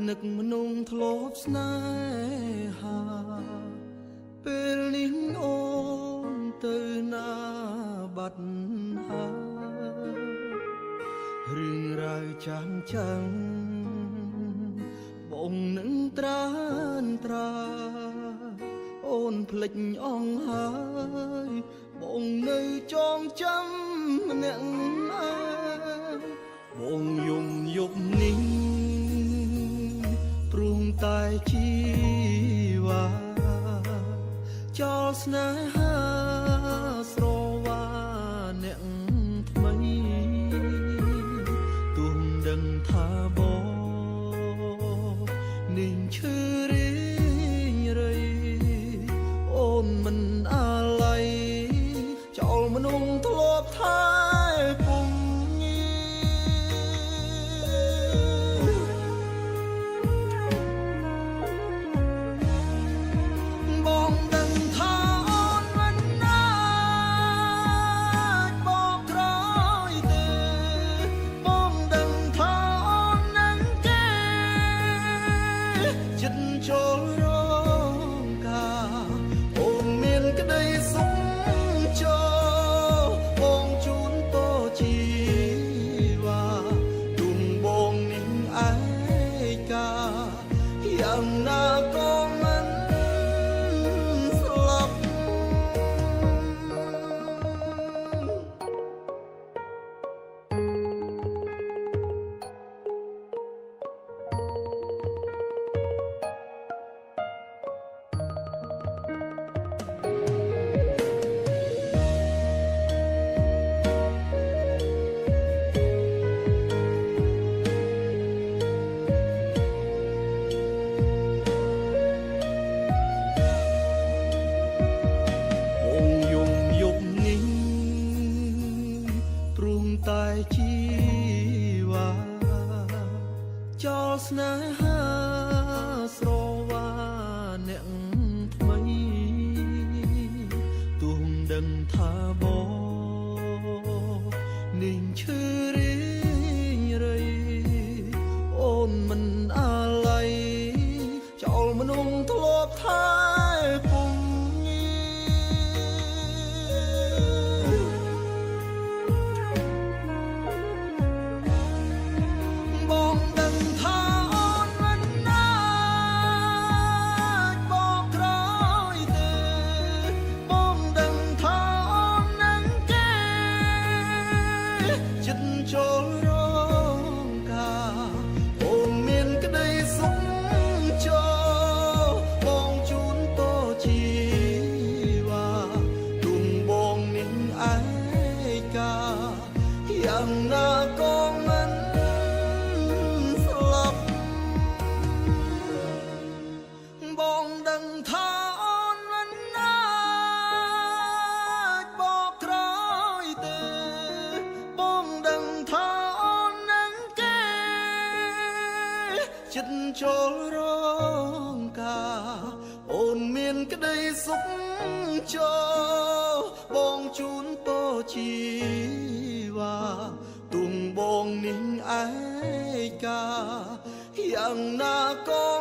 នឹកមនុស្សធ្លាប់ស្នេហាពេលនេះអូនទៅណាបាត់ហើយរឿងរ៉ាវចាំចាំបងនឹងត្រានត្រាអូនភ្លេចអងហើយបងនៅចងចាំម្នាក់ឯងបងយំយប់នេះព្រមតែជីវ៉ាចោលស្នេហាស្រវាអ្នកថ្មីទុំដឹងថាបងនាងឈឺរីងរៃអូនមិនអាឡ័យចោលមនុស្សធ្លាប់ថែពុំចូលរងការអូនមានក្តីសុខចូលបងជូនពរជីវ៉ាទុំបងនឹងឯកាយ៉ាងណាក៏មិនស្លាប់តែជីវ៉ាចោលស្នេហាស្រវាអ្នកថ្មីទុំដឹងថាបងនាងឈឺរីងរៃអូនមិនអាឡ័យចោលមនុស្សធ្លាប់ថែពុំចូលរងការអូនមានក្តីសុខចូលបងជូនពរជីវ៉ាទុំបងនឹងឯកាយ៉ាងណាក៏មិនស្លាប់បងដឹងថាអូនមិនអាចបកក្រោយទេបងដឹងថាអូននឹងគេចិត្តចូលរងការអូនមានក្តីសុខចូលបងជូនពរជីវ៉ាទុំបងនឹងឯកាយ៉ាងណាក៏